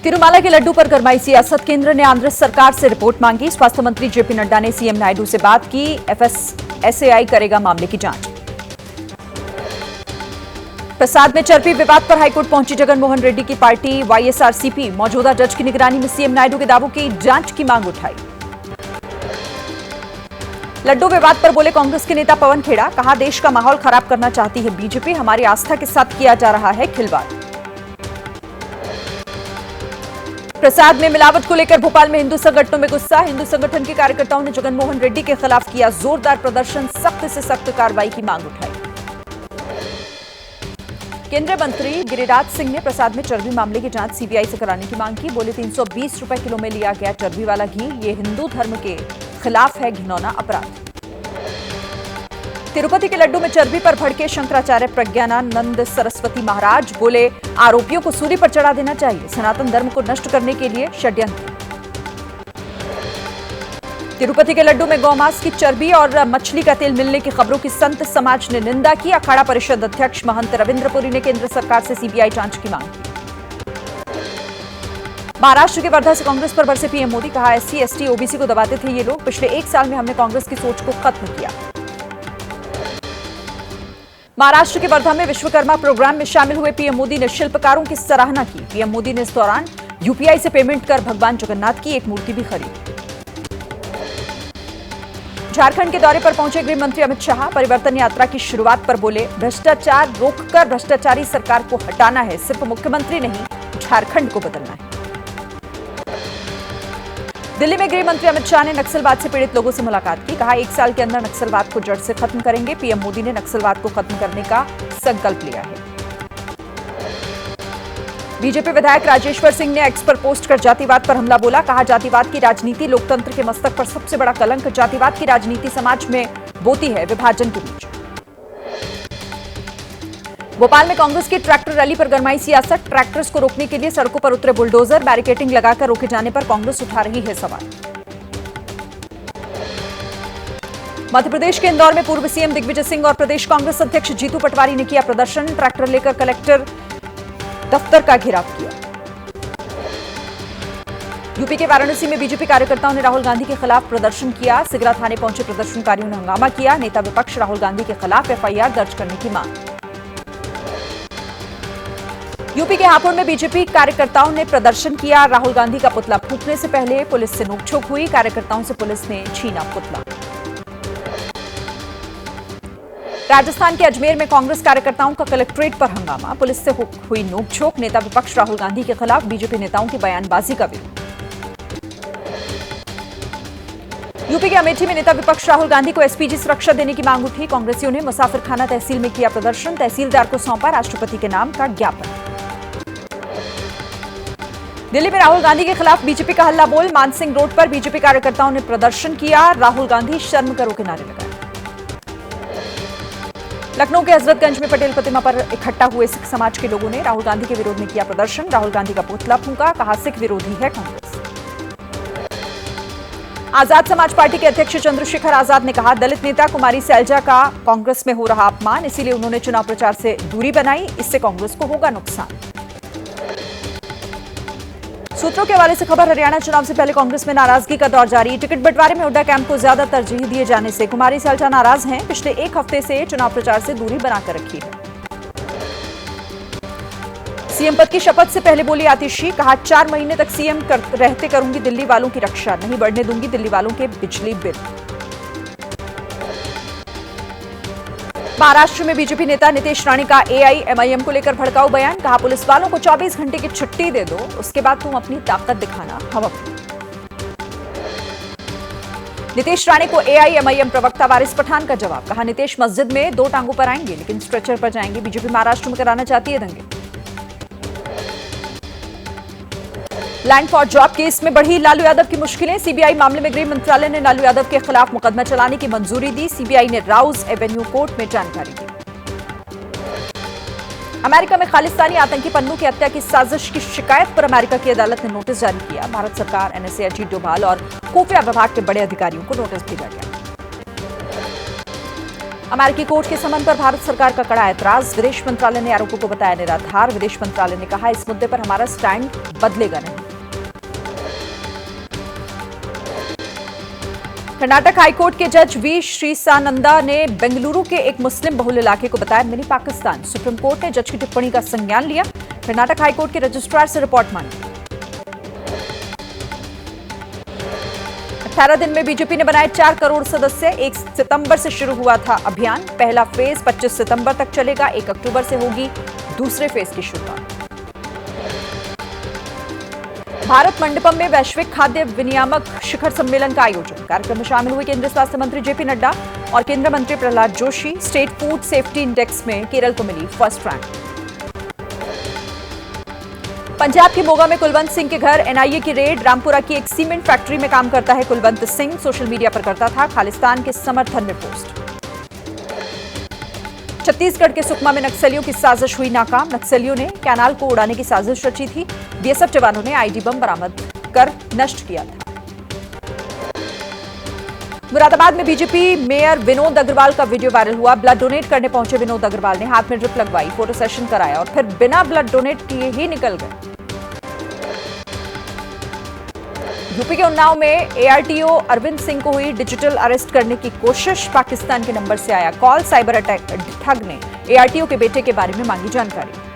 तिरुमाला के लड्डू पर गरमाई सियासत। केंद्र ने आंध्र सरकार से रिपोर्ट मांगी। स्वास्थ्य मंत्री जेपी नड्डा ने सीएम नायडू से बात की। एफएसएसएआई करेगा मामले की जांच। प्रसाद में चर्बी विवाद पर हाईकोर्ट पहुंची जगन मोहन रेड्डी की पार्टी वाईएसआरसीपी। मौजूदा जज की निगरानी में सीएम नायडू के दावों की जांच की मांग उठाई। लड्डू विवाद पर बोले कांग्रेस के नेता पवन खेड़ा। कहा, देश का माहौल खराब करना चाहती है बीजेपी। हमारी आस्था के साथ किया जा रहा है खिलवाड़। प्रसाद में मिलावट को लेकर भोपाल में हिंदू संगठनों में गुस्सा। हिंदू संगठन के कार्यकर्ताओं ने जगन मोहन रेड्डी के खिलाफ किया जोरदार प्रदर्शन। सख्त से सख्त कार्रवाई की मांग उठाई। केंद्रीय मंत्री गिरिराज सिंह ने प्रसाद में चर्बी मामले की जांच सीबीआई से कराने की मांग की। बोले 320 रुपए किलो में लिया गया चर्बी वाला घी, ये हिंदू धर्म के खिलाफ है घिनौना अपराध। तिरुपति के लड्डू में चर्बी पर भड़के शंकराचार्य प्रज्ञानानंद सरस्वती महाराज। बोले, आरोपियों को सूली पर चढ़ा देना चाहिए। सनातन धर्म को नष्ट करने के लिए षड्यंत्र। तिरुपति के लड्डू में गौमांस की चर्बी और मछली का तेल मिलने की खबरों की संत समाज ने निंदा की। अखाड़ा परिषद अध्यक्ष महंत रविंद्रपुरी ने केंद्र सरकार से सीबीआई जांच की मांग की। महाराष्ट्र के वर्धा से कांग्रेस पर बरसे पीएम मोदी। कहा, एससी एसटी ओबीसी को दबाते थे ये लोग। पिछले 1 साल में हमने कांग्रेस की सोच को खत्म किया। महाराष्ट्र के वर्धा में विश्वकर्मा प्रोग्राम में शामिल हुए पीएम मोदी ने शिल्पकारों की सराहना की। पीएम मोदी ने इस दौरान यूपीआई से पेमेंट कर भगवान जगन्नाथ की एक मूर्ति भी खरीदी। झारखंड के दौरे पर पहुंचे गृह मंत्री अमित शाह। परिवर्तन यात्रा की शुरुआत पर बोले, भ्रष्टाचार रोककर भ्रष्टाचारी सरकार को हटाना है। सिर्फ मुख्यमंत्री नहीं, झारखंड को बदलना है। दिल्ली में गृह मंत्री अमित शाह ने नक्सलवाद से पीड़ित लोगों से मुलाकात की। कहा, 1 साल के अंदर नक्सलवाद को जड़ से खत्म करेंगे। पीएम मोदी ने नक्सलवाद को खत्म करने का संकल्प लिया है। बीजेपी विधायक राजेश्वर सिंह ने एक्स पर पोस्ट कर जातिवाद पर हमला बोला। कहा, जातिवाद की राजनीति लोकतंत्र के मस्तक पर सबसे बड़ा कलंक। जातिवाद की राजनीति समाज में बोती है विभाजन के बीच। भोपाल में कांग्रेस की ट्रैक्टर रैली पर गरमाई सियासत। ट्रैक्टर्स को रोकने के लिए सड़कों पर उतरे बुलडोजर। बैरिकेडिंग लगाकर रोके जाने पर कांग्रेस उठा रही है सवाल। मध्य प्रदेश के इंदौर में पूर्व सीएम दिग्विजय सिंह और प्रदेश कांग्रेस अध्यक्ष जीतू पटवारी ने किया प्रदर्शन। ट्रैक्टर लेकर कलेक्टर दफ्तर का घेराव किया। यूपी के वाराणसी में बीजेपी कार्यकर्ताओं ने राहुल गांधी के खिलाफ प्रदर्शन किया। सिगरा थाने पहुंचे प्रदर्शनकारियों ने हंगामा किया। नेता विपक्ष राहुल गांधी के खिलाफ एफआईआर दर्ज करने की मांग। यूपी के हापुड़ में बीजेपी कार्यकर्ताओं ने प्रदर्शन किया। राहुल गांधी का पुतला फूंकने से पहले पुलिस से नोकझोंक हुई। कार्यकर्ताओं से पुलिस ने छीना पुतला। राजस्थान के अजमेर में कांग्रेस कार्यकर्ताओं का कलेक्ट्रेट पर हंगामा। पुलिस से हुई नोकझोंक। नेता विपक्ष राहुल गांधी के खिलाफ बीजेपी नेताओं की बयानबाजी का विरोध। यूपी के अमेठी में नेता विपक्ष राहुल गांधी को एसपीजी सुरक्षा देने की मांग उठी। कांग्रेसियों ने मुसाफिरखाना तहसील में किया प्रदर्शन। तहसीलदार को सौंपा राष्ट्रपति के नाम का ज्ञापन। दिल्ली में राहुल गांधी के खिलाफ बीजेपी का हल्ला बोल। मानसिंह रोड पर बीजेपी कार्यकर्ताओं ने प्रदर्शन किया। राहुल गांधी शर्म करो के नारे लगाए। लखनऊ के हजरतगंज में पटेल प्रतिमा पर इकट्ठा हुए सिख समाज के लोगों ने राहुल गांधी के विरोध में किया प्रदर्शन। राहुल गांधी का पुतला फूंका। कहा, सिख विरोधी है कांग्रेस। आजाद समाज पार्टी के अध्यक्ष चंद्रशेखर आजाद ने कहा, दलित नेता कुमारी सैलजा का कांग्रेस में हो रहा अपमान, इसीलिए उन्होंने चुनाव प्रचार से दूरी बनाई। इससे कांग्रेस को होगा नुकसान। सूत्रों के हवाले से खबर, हरियाणा चुनाव से पहले कांग्रेस में नाराजगी का दौर जारी। टिकट बंटवारे में हुड्डा कैंप को ज्यादा तरजीह दिए जाने से कुमारी सैलजा नाराज हैं। पिछले 1 हफ्ते से चुनाव प्रचार से दूरी बनाकर रखी है। सीएम पद की शपथ से पहले बोली आतिशी। कहा, 4 महीने तक सीएम रहते करूंगी दिल्ली वालों की रक्षा, नहीं बढ़ने दूंगी दिल्ली वालों के बिजली बिल। महाराष्ट्र में बीजेपी नेता नितेश राणे का एआईएमआईएम को लेकर भड़काऊ बयान। कहा, पुलिस वालों को 24 घंटे की छुट्टी दे दो, उसके बाद तुम अपनी ताकत दिखाना, हम अपनी। नितेश राणे को एआईएमआईएम प्रवक्ता वारिस पठान का जवाब। कहा, नितेश मस्जिद में 2 टांगों पर आएंगे लेकिन स्ट्रेचर पर जाएंगे। बीजेपी महाराष्ट्र में कराना चाहती है दंगे। लैंड फॉर जॉब केस में बढ़ी लालू यादव की मुश्किलें। सीबीआई मामले में गृह मंत्रालय ने लालू यादव के खिलाफ मुकदमा चलाने की मंजूरी दी। सीबीआई ने राउज एवेन्यू कोर्ट में जानकारी दी। अमेरिका में खालिस्तानी आतंकी पन्नू की हत्या की साजिश की शिकायत पर अमेरिका की अदालत ने नोटिस जारी किया। भारत सरकार, एनएसए, अजीत डोभाल और खुफिया विभाग के बड़े अधिकारियों को नोटिस भेजा गया। अमेरिकी कोर्ट के समन पर भारत सरकार का कड़ा ऐतराज। विदेश मंत्रालय ने आरोपों को बताया निराधार। विदेश मंत्रालय ने कहा, इस मुद्दे पर हमारा स्टैंड बदलेगा नहीं। कर्नाटक हाईकोर्ट के जज वी श्रीसानंदा ने बेंगलुरु के एक मुस्लिम बहुल इलाके को बताया मिनी पाकिस्तान। सुप्रीम कोर्ट ने जज की टिप्पणी का संज्ञान लिया। कर्नाटक हाईकोर्ट के रजिस्ट्रार से रिपोर्ट मांगी। 18 दिन में बीजेपी ने बनाए 4 करोड़ सदस्य। 1 सितंबर से शुरू हुआ था अभियान। पहला फेज 25 सितंबर तक चलेगा। 1 अक्टूबर से होगी दूसरे फेज की शुरुआत। भारत मंडपम में वैश्विक खाद्य विनियामक शिखर सम्मेलन का आयोजन। कार्यक्रम में शामिल हुए केंद्रीय स्वास्थ्य मंत्री जेपी नड्डा और केंद्रीय मंत्री Prahlad Joshi. State food safety index में केरल को मिली फर्स्ट रैंक। पंजाब के मोगा में कुलवंत सिंह के घर एनआईए की रेड। रामपुरा की एक सीमेंट फैक्ट्री में काम करता है कुलवंत सिंह। सोशल मीडिया पर करता था खालिस्तान के समर्थन में पोस्ट। छत्तीसगढ़ के सुकमा में नक्सलियों की साजिश हुई नाकाम। नक्सलियों ने कैनाल को उड़ाने की साजिश रची थी। बीएसएफ जवानों ने आईडी बम बरामद कर नष्ट किया था। मुरादाबाद में बीजेपी मेयर विनोद अग्रवाल का वीडियो वायरल हुआ। ब्लड डोनेट करने पहुंचे विनोद अग्रवाल ने हाथ में ड्रिप लगवाई, फोटो सेशन कराया और फिर बिना ब्लड डोनेट किए ही निकल गए। यूपी के उन्नाव में एआरटीओ अरविंद सिंह को हुई डिजिटल अरेस्ट करने की कोशिश। पाकिस्तान के नंबर से आया कॉल। साइबर अटैक ठग ने एआरटीओ के बेटे के बारे में मांगी जानकारी।